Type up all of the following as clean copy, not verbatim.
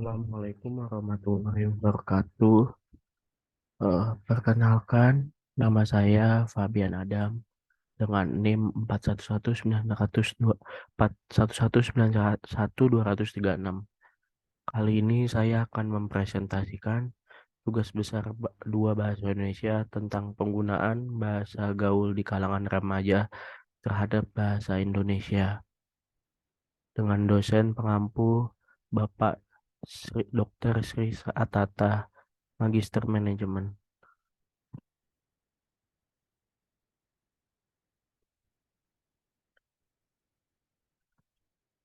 Assalamualaikum warahmatullahi wabarakatuh. Perkenalkan, nama saya Fabian Adam dengan NIM 411902191919236. Kali ini saya akan mempresentasikan tugas besar dua bahasa Indonesia tentang penggunaan bahasa gaul di kalangan remaja terhadap bahasa Indonesia dengan dosen pengampu Bapak Dr. Sri Atata, Magister Manajemen.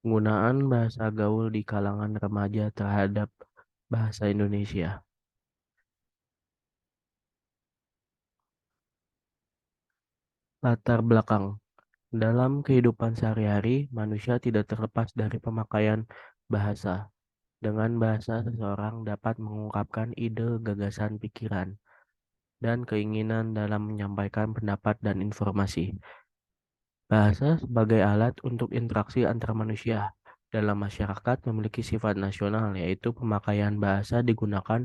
Penggunaan bahasa gaul di kalangan remaja terhadap bahasa Indonesia. Latar belakang. Dalam kehidupan sehari-hari, manusia tidak terlepas dari pemakaian bahasa. Dengan bahasa, seseorang dapat mengungkapkan ide, gagasan, pikiran, dan keinginan dalam menyampaikan pendapat dan informasi. Bahasa sebagai alat untuk interaksi antar manusia dalam masyarakat memiliki sifat nasional, yaitu pemakaian bahasa digunakan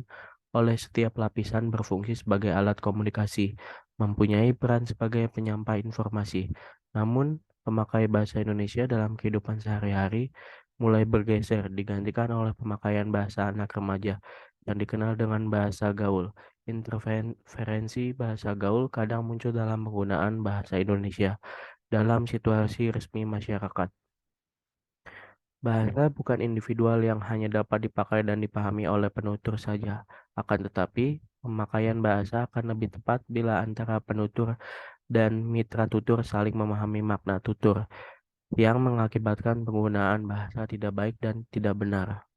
oleh setiap lapisan berfungsi sebagai alat komunikasi, mempunyai peran sebagai penyampai informasi. Namun, pemakai bahasa Indonesia dalam kehidupan sehari-hari mulai bergeser, digantikan oleh pemakaian bahasa anak remaja yang dikenal dengan bahasa gaul. Interferensi bahasa gaul kadang muncul dalam penggunaan bahasa Indonesia dalam situasi resmi masyarakat. Bahasa bukan individual yang hanya dapat dipakai dan dipahami oleh penutur saja. Akan tetapi, pemakaian bahasa akan lebih tepat bila antara penutur dan mitra tutur saling memahami makna tutur, yang mengakibatkan penggunaan bahasa tidak baik dan tidak benar.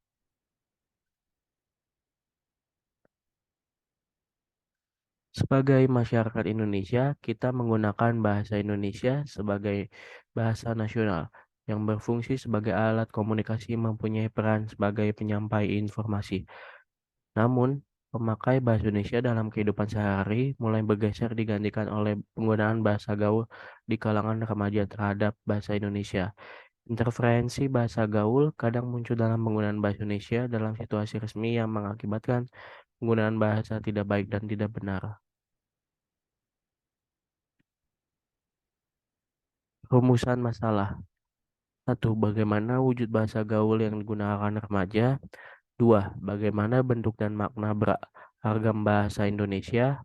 Sebagai masyarakat Indonesia, kita menggunakan bahasa Indonesia sebagai bahasa nasional yang berfungsi sebagai alat komunikasi, mempunyai peran sebagai penyampai informasi. Namun, pemakai bahasa Indonesia dalam kehidupan sehari-hari mulai bergeser, digantikan oleh penggunaan bahasa gaul di kalangan remaja terhadap bahasa Indonesia. Interferensi bahasa gaul kadang muncul dalam penggunaan bahasa Indonesia dalam situasi resmi yang mengakibatkan penggunaan bahasa tidak baik dan tidak benar. Rumusan masalah. 1. Bagaimana wujud bahasa gaul yang digunakan remaja? 2. Bagaimana bentuk dan makna beragam bahasa Indonesia?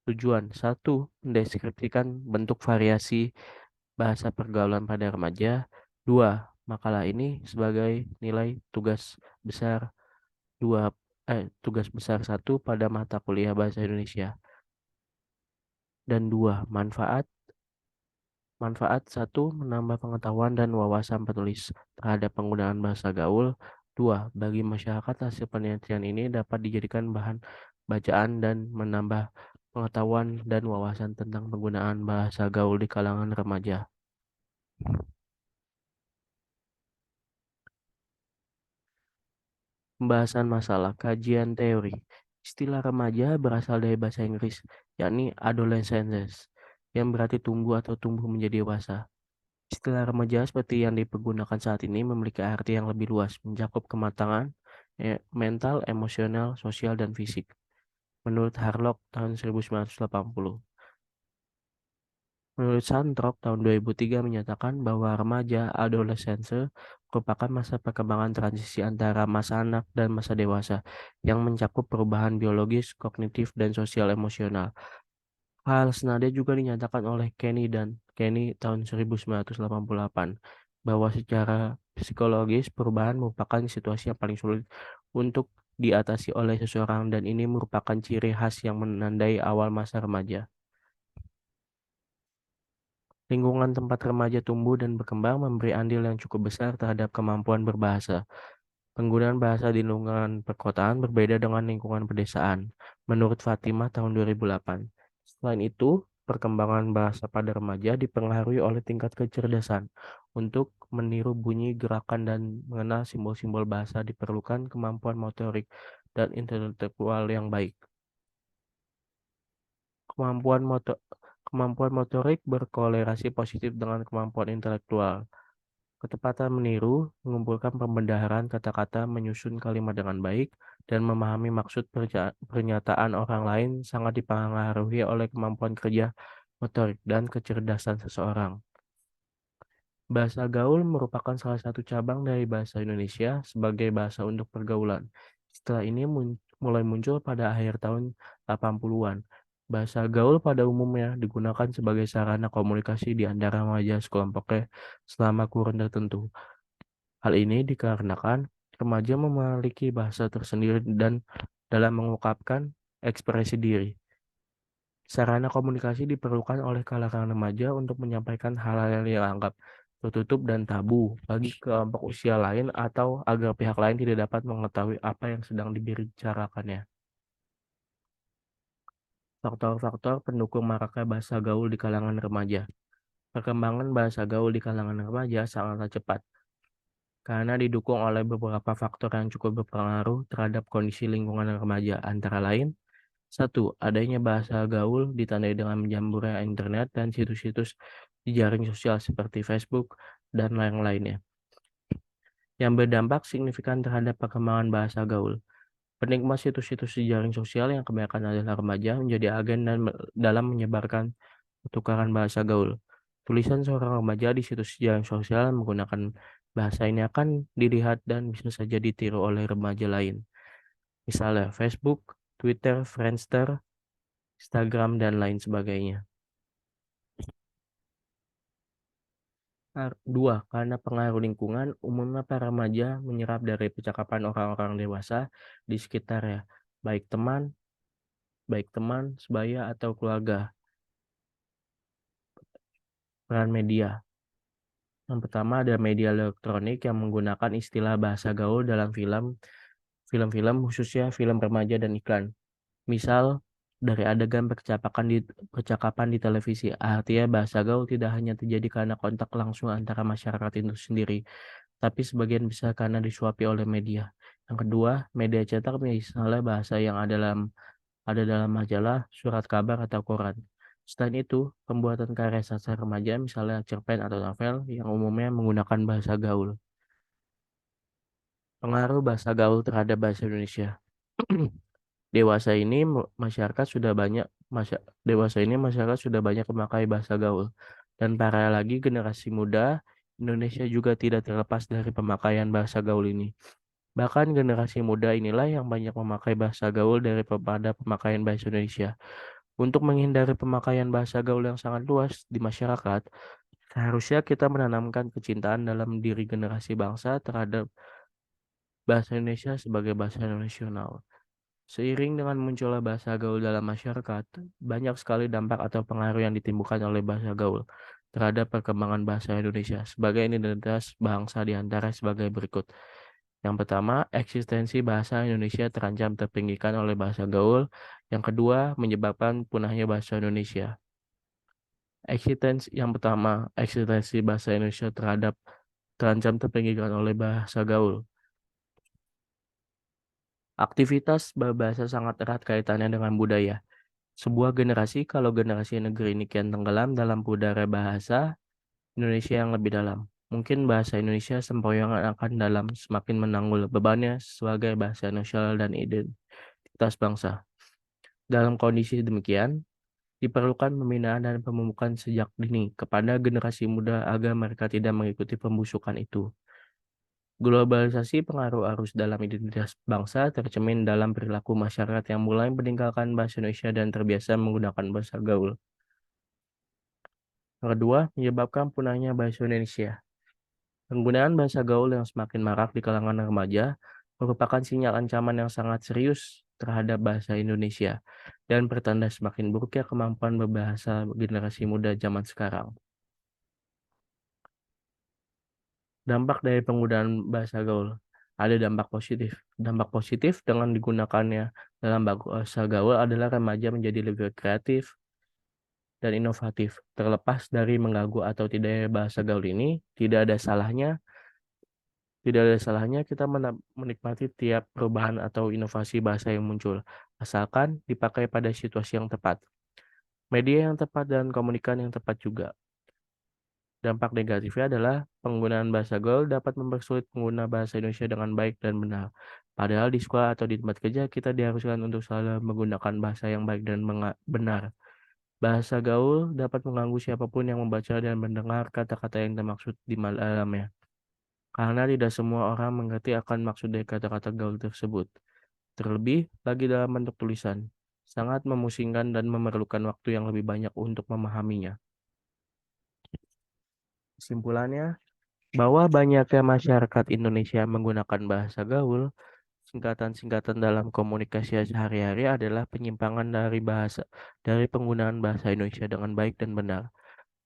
Tujuan. 1. Mendeskripsikan bentuk variasi bahasa pergaulan pada remaja. 2. Makalah ini sebagai nilai besar 2 tugas besar 1 pada mata kuliah bahasa Indonesia. Dan 2. Manfaat. Manfaat 1. Menambah pengetahuan dan wawasan penulis terhadap penggunaan bahasa gaul. 2. Bagi masyarakat, hasil penelitian ini dapat dijadikan bahan bacaan dan menambah pengetahuan dan wawasan tentang penggunaan bahasa gaul di kalangan remaja. Pembahasan masalah kajian teori. Istilah remaja berasal dari bahasa Inggris, yakni adolescence, yang berarti tumbuh atau tumbuh menjadi dewasa. Istilah remaja seperti yang dipergunakan saat ini memiliki arti yang lebih luas, mencakup kematangan mental, emosional, sosial, dan fisik. Menurut Harlock tahun 1980. Menurut Santrok tahun 2003 menyatakan bahwa remaja adolescence merupakan masa perkembangan transisi antara masa anak dan masa dewasa yang mencakup perubahan biologis, kognitif, dan sosial emosional. Hal senada juga dinyatakan oleh Kenny tahun 1988 bahwa secara psikologis perubahan merupakan situasi yang paling sulit untuk diatasi oleh seseorang dan ini merupakan ciri khas yang menandai awal masa remaja. Lingkungan tempat remaja tumbuh dan berkembang memberi andil yang cukup besar terhadap kemampuan berbahasa. Penggunaan bahasa di lingkungan perkotaan berbeda dengan lingkungan pedesaan, menurut Fatimah tahun 2008. Selain itu, perkembangan bahasa pada remaja dipengaruhi oleh tingkat kecerdasan. Untuk meniru bunyi, gerakan, dan mengenal simbol-simbol bahasa diperlukan kemampuan motorik dan intelektual yang baik. Kemampuan motor Kemampuan motorik berkorelasi positif dengan kemampuan intelektual. Ketepatan meniru, mengumpulkan pembendaharaan kata-kata, menyusun kalimat dengan baik, dan memahami maksud pernyataan orang lain sangat dipengaruhi oleh kemampuan kerja motorik dan kecerdasan seseorang. Bahasa gaul merupakan salah satu cabang dari bahasa Indonesia sebagai bahasa untuk pergaulan. Setelah ini mulai muncul pada akhir tahun 80-an. Bahasa gaul pada umumnya digunakan sebagai sarana komunikasi di antara remaja sekelompoknya selama kurun tertentu. Hal ini dikarenakan remaja memiliki bahasa tersendiri dan dalam mengungkapkan ekspresi diri. Sarana komunikasi diperlukan oleh kalangan remaja untuk menyampaikan hal-hal yang dianggap tertutup dan tabu bagi kelompok usia lain atau agar pihak lain tidak dapat mengetahui apa yang sedang dibicarakannya. Faktor-faktor pendukung maraknya bahasa gaul di kalangan remaja. Perkembangan bahasa gaul di kalangan remaja sangatlah cepat karena didukung oleh beberapa faktor yang cukup berpengaruh terhadap kondisi lingkungan remaja, antara lain: satu, adanya bahasa gaul ditandai dengan menjamurnya internet dan situs-situs di jaring sosial seperti Facebook dan lain-lainnya, yang berdampak signifikan terhadap perkembangan bahasa gaul. Penikmat situs-situs di jaring sosial yang kebanyakan adalah remaja menjadi agen dalam menyebarkan pertukaran bahasa gaul. Tulisan seorang remaja di situs jaring sosial menggunakan bahasa ini akan dilihat dan bisa saja ditiru oleh remaja lain. Misalnya Facebook, Twitter, Friendster, Instagram, dan lain sebagainya. Dua, karena pengaruh lingkungan, umumnya para remaja menyerap dari percakapan orang-orang dewasa di sekitarnya, baik teman, sebaya, atau keluarga. Peran media. Yang pertama ada media elektronik yang menggunakan istilah bahasa gaul dalam film-film khususnya film remaja dan iklan. Misal dari adegan percakapan di televisi. Artinya bahasa gaul tidak hanya terjadi karena kontak langsung antara masyarakat itu sendiri, tapi sebagian besar karena disuapi oleh media. Yang kedua, media cetak misalnya bahasa yang ada dalam majalah, surat kabar, atau koran. Selain itu, pembuatan karya sastra remaja misalnya cerpen atau novel yang umumnya menggunakan bahasa gaul. Pengaruh bahasa gaul terhadap bahasa Indonesia. Dewasa ini masyarakat sudah banyak dewasa ini masyarakat sudah banyak memakai bahasa gaul, dan para lagi generasi muda Indonesia juga tidak terlepas dari pemakaian bahasa gaul ini. Bahkan generasi muda inilah yang banyak memakai bahasa gaul daripada pemakaian bahasa Indonesia. Untuk menghindari pemakaian bahasa gaul yang sangat luas di masyarakat, seharusnya kita menanamkan kecintaan dalam diri generasi bangsa terhadap bahasa Indonesia sebagai bahasa nasional. Seiring dengan munculnya bahasa gaul dalam masyarakat, banyak sekali dampak atau pengaruh yang ditimbulkan oleh bahasa gaul terhadap perkembangan bahasa Indonesia sebagai identitas bangsa di antara sebagai berikut. Yang pertama, eksistensi bahasa Indonesia terancam terpinggirkan oleh bahasa gaul. Yang kedua, menyebabkan punahnya bahasa Indonesia. Eksistensi bahasa Indonesia terancam terpinggirkan oleh bahasa gaul. Aktivitas berbahasa sangat erat kaitannya dengan budaya. Kalau generasi negeri ini kian tenggelam dalam budaya bahasa Indonesia yang lebih dalam, mungkin bahasa Indonesia sempoyongan akan dalam semakin menanggul bebannya sebagai bahasa nasional dan identitas bangsa. Dalam kondisi demikian, diperlukan pembinaan dan pemupukan sejak dini kepada generasi muda agar mereka tidak mengikuti pembusukan itu. Globalisasi pengaruh arus dalam identitas bangsa tercermin dalam perilaku masyarakat yang mulai meninggalkan bahasa Indonesia dan terbiasa menggunakan bahasa gaul. Yang kedua, menyebabkan punahnya bahasa Indonesia. Penggunaan bahasa gaul yang semakin marak di kalangan remaja merupakan sinyal ancaman yang sangat serius terhadap bahasa Indonesia dan pertanda semakin buruknya kemampuan berbahasa generasi muda zaman sekarang. Dampak dari penggunaan bahasa gaul. Ada dampak positif. Dampak positif dengan digunakannya dalam bahasa gaul adalah remaja menjadi lebih kreatif dan inovatif. Terlepas dari mengganggu atau tidaknya bahasa gaul ini, tidak ada salahnya kita menikmati tiap perubahan atau inovasi bahasa yang muncul, asalkan dipakai pada situasi yang tepat. Media yang tepat dan komunikan yang tepat juga. Dampak negatifnya adalah penggunaan bahasa gaul dapat mempersulit pengguna bahasa Indonesia dengan baik dan benar. Padahal di sekolah atau di tempat kerja kita diharuskan untuk selalu menggunakan bahasa yang baik dan benar. Bahasa gaul dapat mengganggu siapapun yang membaca dan mendengar kata-kata yang termaksud di dalamnya. Karena tidak semua orang mengerti akan maksud dari kata-kata gaul tersebut. Terlebih lagi dalam bentuk tulisan. Sangat memusingkan dan memerlukan waktu yang lebih banyak untuk memahaminya. Kesimpulannya, bahwa banyaknya masyarakat Indonesia menggunakan bahasa gaul, singkatan-singkatan dalam komunikasi sehari-hari adalah penyimpangan dari penggunaan bahasa Indonesia dengan baik dan benar.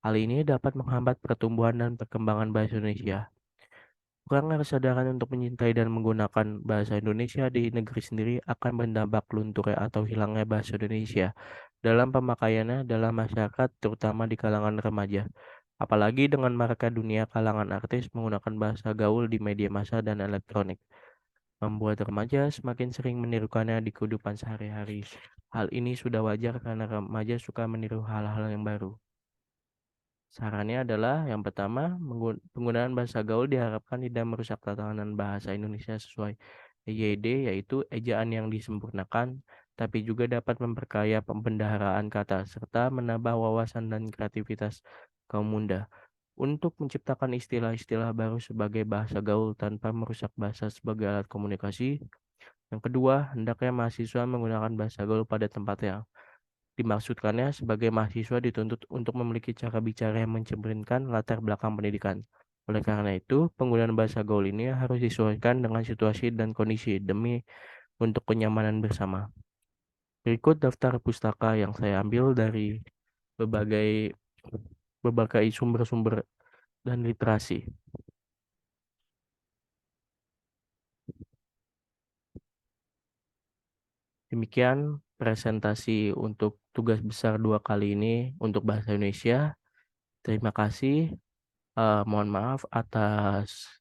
Hal ini dapat menghambat pertumbuhan dan perkembangan bahasa Indonesia. Kurangnya kesadaran untuk menyintai dan menggunakan bahasa Indonesia di negeri sendiri akan berdampak lunturnya atau hilangnya bahasa Indonesia dalam pemakaiannya dalam masyarakat, terutama di kalangan remaja. Apalagi dengan mereka dunia kalangan artis menggunakan bahasa gaul di media massa dan elektronik, membuat remaja semakin sering menirukannya di kehidupan sehari-hari. Hal ini sudah wajar karena remaja suka meniru hal-hal yang baru. Sarannya adalah yang pertama, penggunaan bahasa gaul diharapkan tidak merusak tatanan bahasa Indonesia sesuai EYD, yaitu ejaan yang disempurnakan, tapi juga dapat memperkaya pembendaharaan kata serta menambah wawasan dan kreativitas kaum muda untuk menciptakan istilah-istilah baru sebagai bahasa gaul tanpa merusak bahasa sebagai alat komunikasi. Yang kedua, hendaknya mahasiswa menggunakan bahasa gaul pada tempatnya. Dimaksudkannya sebagai mahasiswa dituntut untuk memiliki cara bicara yang mencerminkan latar belakang pendidikan. Oleh karena itu, penggunaan bahasa gaul ini harus disesuaikan dengan situasi dan kondisi demi untuk kenyamanan bersama. Berikut daftar pustaka yang saya ambil dari berbagai berbagai sumber-sumber dan literasi. Demikian presentasi untuk tugas besar 2 kali ini untuk bahasa Indonesia. Terima kasih. Mohon maaf atas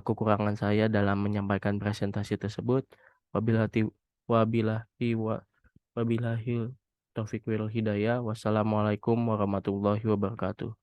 kekurangan saya dalam menyampaikan presentasi tersebut. Wabillahi wabillahi wa- wabillahi taufiq wal hidayah. Wassalamualaikum warahmatullahi wabarakatuh.